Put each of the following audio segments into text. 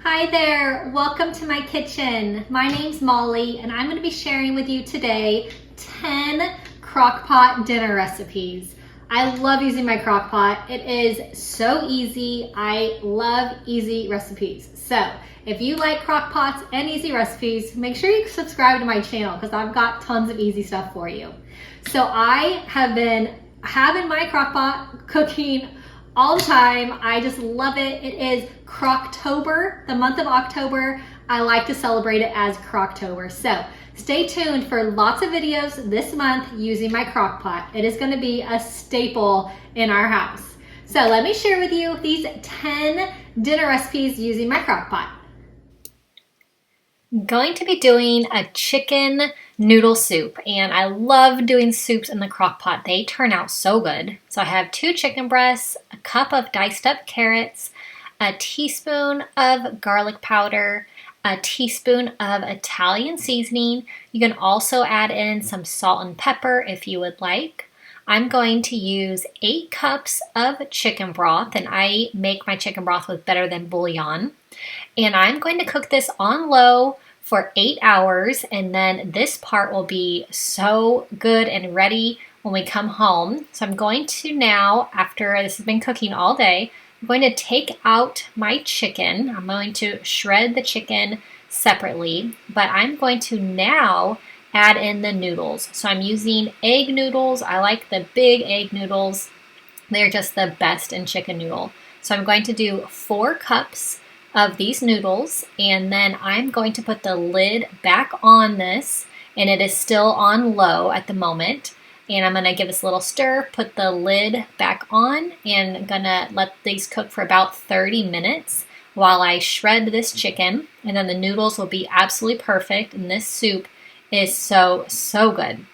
Hi there, welcome to my kitchen. My name's Molly and I'm going to be sharing with you today 10 crock-pot dinner recipes. I love using my crock-pot. It is so easy. I love easy recipes. So if you like crock-pots and easy recipes, make sure you subscribe to my channel because I've got tons of easy stuff for you. So I have been having my crock-pot cooking all the time. I just love it. It is Crocktober, the month of October. I like to celebrate it as Crocktober. So stay tuned for lots of videos this month using my crock pot. It is going to be a staple in our house. So let me share with you these 10 dinner recipes using my crock pot. I'm going to be doing a chicken noodle soup, and I love doing soups in the crock pot. They turn out so good. So I have 2 chicken breasts, a cup of diced up carrots, a teaspoon of garlic powder, a teaspoon of Italian seasoning. You can also add in some salt and pepper if you would like. I'm going to use 8 cups of chicken broth, and I make my chicken broth with better than bouillon. And I'm going to cook this on low for 8 hours, and then this part will be so good and ready when we come home. So I'm going to now, after this has been cooking all day, I'm going to take out my chicken. I'm going to shred the chicken separately, but I'm going to now add in the noodles. So I'm using egg noodles. I like the big egg noodles. They're just the best in chicken noodle. So I'm going to do 4 cups of these noodles, and then I'm going to put the lid back on this, and it is still on low at the moment. And I'm going to give this a little stir, put the lid back on, and I'm going to let these cook for about 30 minutes while I shred this chicken, and then the noodles will be absolutely perfect, and this soup is so good.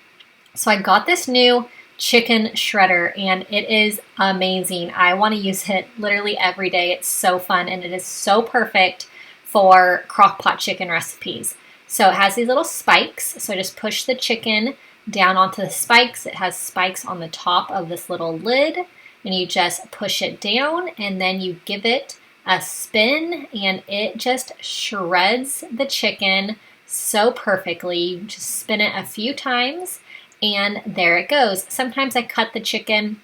So I got this new chicken shredder, and it is amazing. I want to use it literally every day. It's so fun, and it is so perfect for crock pot chicken recipes. So it has these little spikes, so just push the chicken down onto the spikes. It has spikes on the top of this little lid, and you just push it down, and then you give it a spin, and it just shreds the chicken so perfectly. You just spin it a few times, and there it goes. Sometimes I cut the chicken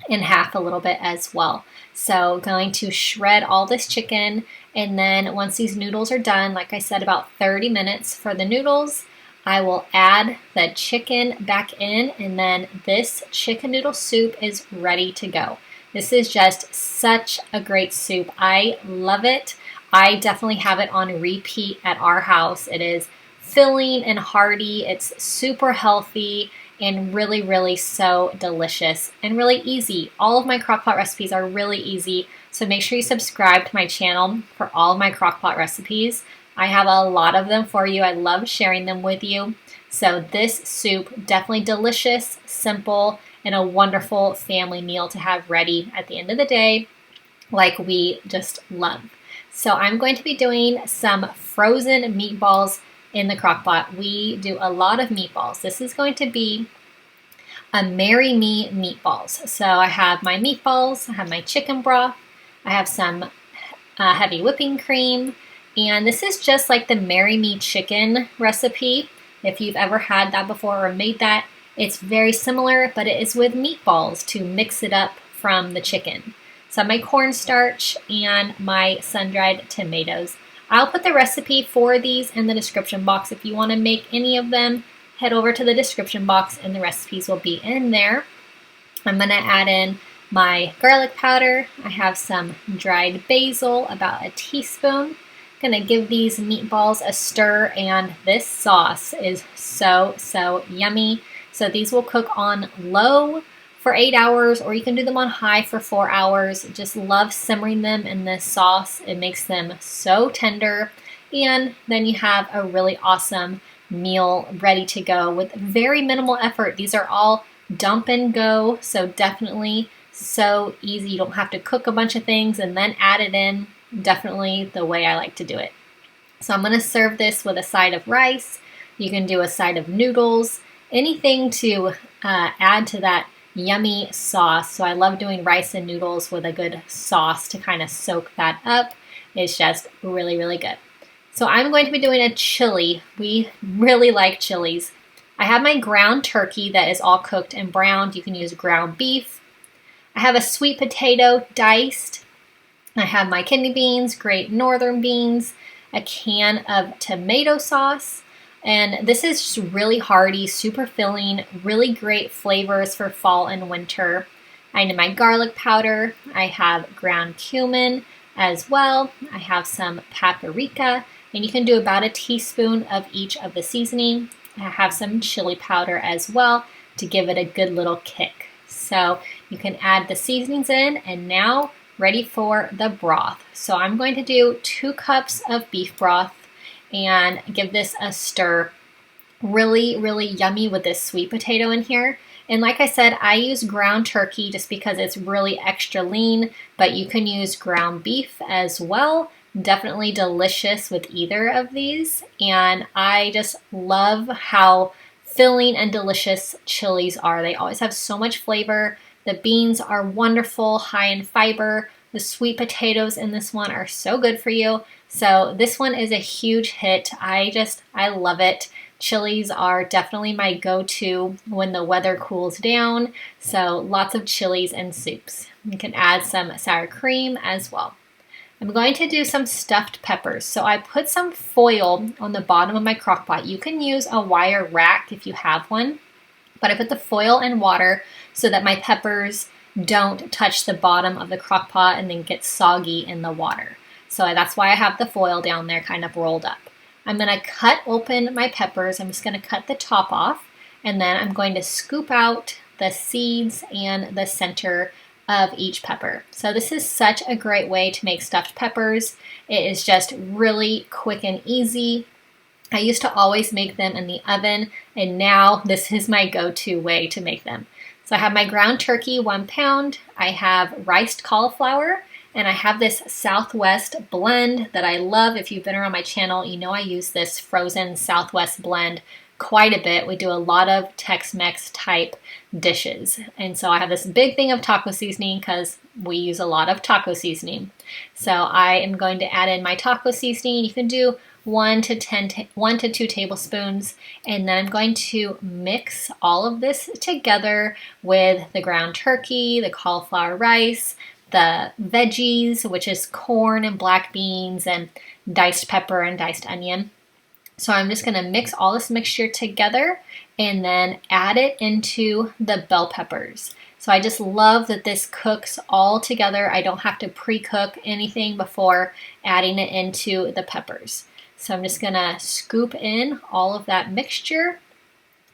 in half a little bit as well. So going to shred all this chicken, and then once these noodles are done, like I said, about 30 minutes for the noodles, I will add the chicken back in, and then this chicken noodle soup is ready to go. This is just such a great soup. I love it. I definitely have it on repeat at our house. It is filling and hearty. It's super healthy and really so delicious and really easy. All of my crockpot recipes are really easy, so make sure you subscribe to my channel for all of my crockpot recipes. I have a lot of them for you. I love sharing them with you. So this soup, definitely delicious, simple, and a wonderful family meal to have ready at the end of the day, like we just love. So I'm going to be doing some frozen meatballs in the crock pot. We do a lot of meatballs. This is going to be a Marry Me meatballs. So I have my meatballs, I have my chicken broth, I have some heavy whipping cream, and this is just like the Marry Me chicken recipe. If you've ever had that before or made that, it's very similar, but it is with meatballs to mix it up from the chicken. So my cornstarch and my sun-dried tomatoes. I'll put the recipe for these in the description box. If you want to make any of them, head over to the description box and the recipes will be in there. I'm going to add in my garlic powder. I have some dried basil, about a teaspoon. I'm going to give these meatballs a stir, and this sauce is so yummy. So these will cook on low for 8 hours, or you can do them on high for 4 hours. Just love simmering them in this sauce. It makes them so tender, and then you have a really awesome meal ready to go with very minimal effort. These are all dump and go, so definitely so easy. You don't have to cook a bunch of things and then add it in. Definitely the way I like to do it. So I'm going to serve this with a side of rice. You can do a side of noodles, anything to add to that yummy sauce. So I love doing rice and noodles with a good sauce to kind of soak that up. is just really, really good. So I'm going to be doing a chili. We really like chilies. I have my ground turkey that is all cooked and browned. You can use ground beef. I have a sweet potato diced. I have my kidney beans, great northern beans, a can of tomato sauce, and this is just really hearty, super filling, really great flavors for fall and winter. I need my garlic powder. I have ground cumin as well. I have some paprika, and you can do about a teaspoon of each of the seasoning. I have some chili powder as well to give it a good little kick. So you can add the seasonings in, and now ready for the broth. So I'm going to do 2 cups of beef broth and give this a stir. Really, really yummy with this sweet potato in here. And like I said, I use ground turkey just because it's really extra lean, but you can use ground beef as well. Definitely delicious with either of these. And I just love how filling and delicious chilies are. They always have so much flavor. The beans are wonderful, high in fiber. The sweet potatoes in this one are so good for you. So this one is a huge hit. I love it. Chilies are definitely my go-to when the weather cools down. So lots of chilies and soups. You can add some sour cream as well. I'm going to do some stuffed peppers. So I put some foil on the bottom of my crock pot. You can use a wire rack if you have one, but I put the foil in water so that my peppers don't touch the bottom of the crock pot and then get soggy in the water. So that's why I have the foil down there kind of rolled up. I'm going to cut open my peppers. I'm just going to cut the top off, and then I'm going to scoop out the seeds and the center of each pepper. So this is such a great way to make stuffed peppers. It is just really quick and easy. I used to always make them in the oven, and now this is my go-to way to make them. So I have my ground turkey, 1 pound. I have riced cauliflower, and I have this Southwest blend that I love. If you've been around my channel, you know I use this frozen Southwest blend quite a bit. We do a lot of Tex-Mex type dishes. And so I have this big thing of taco seasoning because we use a lot of taco seasoning. So I am going to add in my taco seasoning. You can do 1 to 2 tablespoons. And then I'm going to mix all of this together with the ground turkey, the cauliflower rice, the veggies, which is corn and black beans and diced pepper and diced onion. So I'm just going to mix all this mixture together and then add it into the bell peppers. So I just love that this cooks all together. I don't have to pre-cook anything before adding it into the peppers. So I'm just going to scoop in all of that mixture.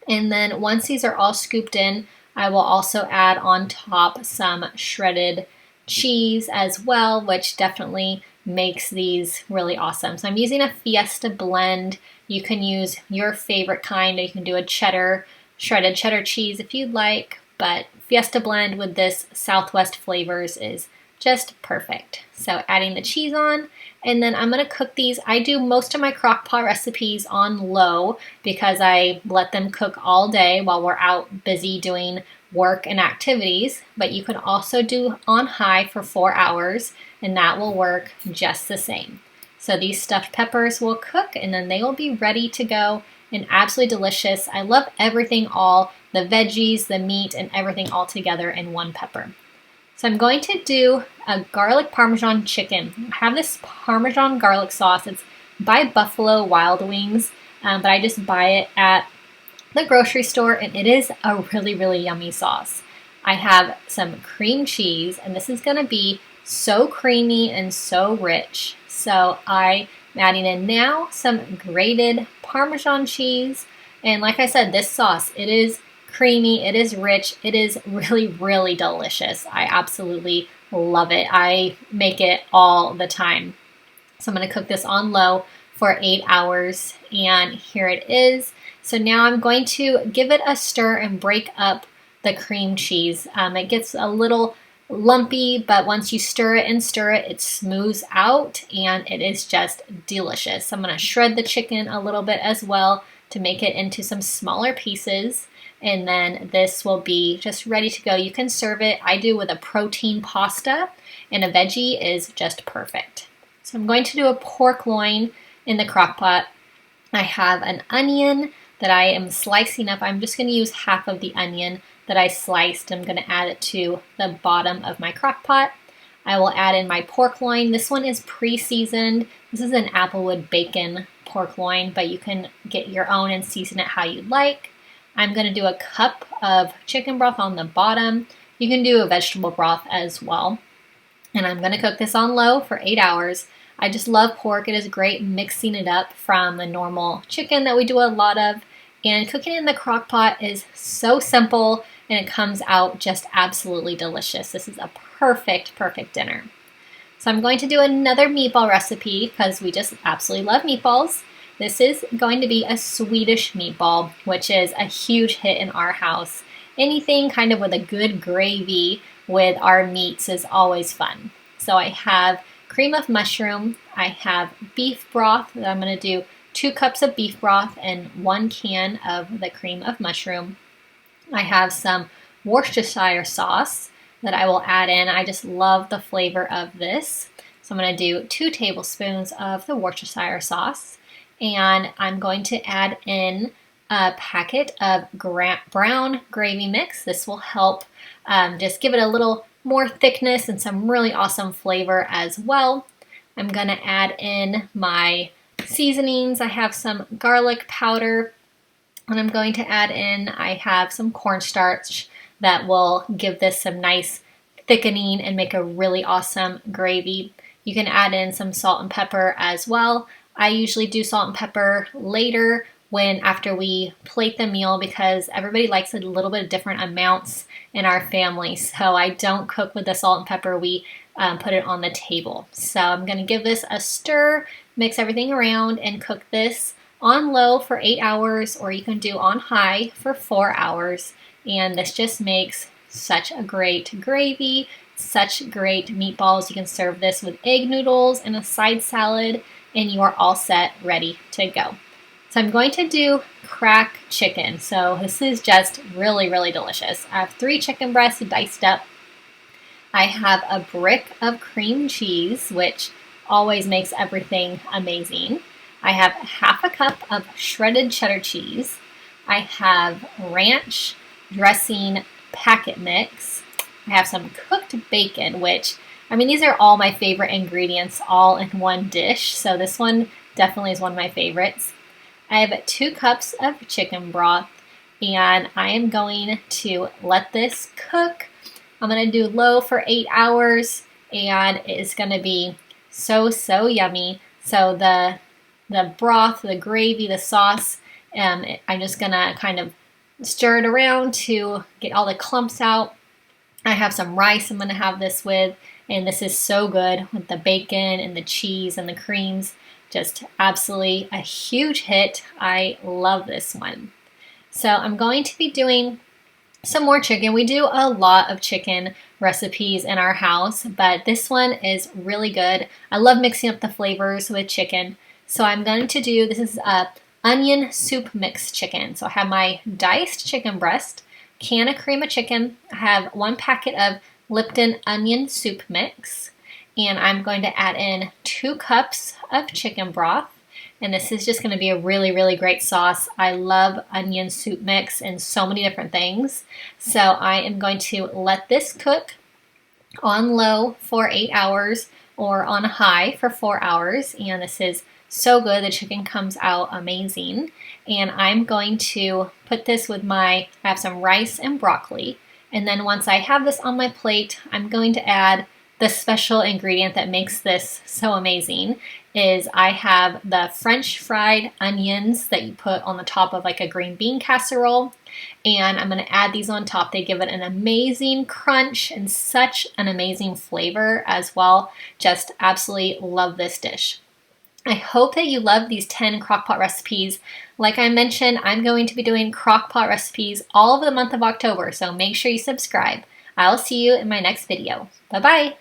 And then once these are all scooped in, I will also add on top some shredded cheese as well, which definitely makes these really awesome. So I'm using a Fiesta blend. You can use your favorite kind, or you can do a cheddar, shredded cheddar cheese if you'd like, but Fiesta blend with this Southwest flavors is just perfect. So adding the cheese on, and then I'm going to cook these. I do most of my crock pot recipes on low because I let them cook all day while we're out busy doing work and activities, but you can also do on high for 4 hours, and that will work just the same. So these stuffed peppers will cook, and then they will be ready to go and absolutely delicious. I love everything, all the veggies, the meat, and everything all together in one pepper. So I'm going to do a garlic Parmesan chicken. I have this Parmesan garlic sauce. It's by Buffalo Wild Wings, but I just buy it at the grocery store, and it is a really, really yummy sauce. I have some cream cheese, and this is going to be so creamy and so rich. So I am adding in now some grated Parmesan cheese, and like I said, this sauce, it is creamy, it is rich, it is really, really delicious. I absolutely love it. I make it all the time. So I'm going to cook this on low for 8 hours, and here it is. So now I'm going to give it a stir and break up the cream cheese. It gets a little lumpy, but once you stir it and stir it, it smooths out, and it is just delicious. I'm going to shred the chicken a little bit as well to make it into some smaller pieces, and then this will be just ready to go. You can serve it, I do with a protein pasta, and a veggie is just perfect. So I'm going to do a pork loin in the crock pot. I have an onion that I am slicing up. I'm just going to use half of the onion that I sliced. I'm going to add it to the bottom of my crock pot. I will add in my pork loin. This one is pre-seasoned. This is an Applewood bacon pork loin, but you can get your own and season it how you'd like. I'm going to do a cup of chicken broth on the bottom. You can do a vegetable broth as well. And I'm going to cook this on low for 8 hours. I just love pork. It is great mixing it up from the normal chicken that we do a lot of. And cooking in the crock pot is so simple, and it comes out just absolutely delicious. This is a perfect dinner. So I'm going to do another meatball recipe because we just absolutely love meatballs. This is going to be a Swedish meatball, which is a huge hit in our house. Anything kind of with a good gravy with our meats is always fun. So I have cream of mushroom. I have beef broth that I'm going to do 2 cups of beef broth and 1 can of the cream of mushroom. I have some Worcestershire sauce that I will add in. I just love the flavor of this. So I'm going to do 2 tablespoons of the Worcestershire sauce. And I'm going to add in a packet of brown gravy mix. This will help just give it a little more thickness and some really awesome flavor as well. I'm going to add in my seasonings. I have some garlic powder, and I'm going to add in, I have some cornstarch that will give this some nice thickening and make a really awesome gravy. You can add in some salt and pepper as well. I usually do salt and pepper later after we plate the meal because everybody likes a little bit of different amounts in our family. So I don't cook with the salt and pepper. We put it on the table. So I'm going to give this a stir, mix everything around, and cook this on low for 8 hours, or you can do on high for 4 hours. And this just makes such a great gravy, such great meatballs. You can serve this with egg noodles and a side salad, and you are all set, ready to go. So I'm going to do crack chicken. So this is just really delicious. I have 3 chicken breasts diced up. I have a brick of cream cheese, which always makes everything amazing. I have half a cup of shredded cheddar cheese. I have ranch dressing packet mix. I have some cooked bacon, which, I mean, these are all my favorite ingredients all in one dish. So this one definitely is one of my favorites. I have 2 cups of chicken broth, and I am going to let this cook. I'm going to do low for 8 hours, and it's going to be so yummy. So the broth, the gravy, the sauce, I'm just going to kind of stir it around to get all the clumps out. I have some rice I'm going to have this with, and this is so good with the bacon and the cheese and the creams. Just absolutely a huge hit. I love this one. So I'm going to be doing some more chicken. We do a lot of chicken recipes in our house, but this one is really good. I love mixing up the flavors with chicken. So I'm going to do, this is a onion soup mix chicken. So I have my diced chicken breast, can of cream of chicken. I have 1 packet of Lipton onion soup mix. And I'm going to add in 2 cups of chicken broth. And this is just going to be a really great sauce. I love onion soup mix and so many different things. So I am going to let this cook on low for 8 hours or on high for 4 hours. And this is so good. The chicken comes out amazing. And I'm going to put this with I have some rice and broccoli. And then once I have this on my plate, I'm going to add the special ingredient that makes this so amazing is I have the French fried onions that you put on the top of like a green bean casserole. And I'm going to add these on top. They give it an amazing crunch and such an amazing flavor as well. Just absolutely love this dish. I hope that you love these 10 crockpot recipes. Like I mentioned, I'm going to be doing crockpot recipes all over the month of October, so make sure you subscribe. I'll see you in my next video. Bye-bye.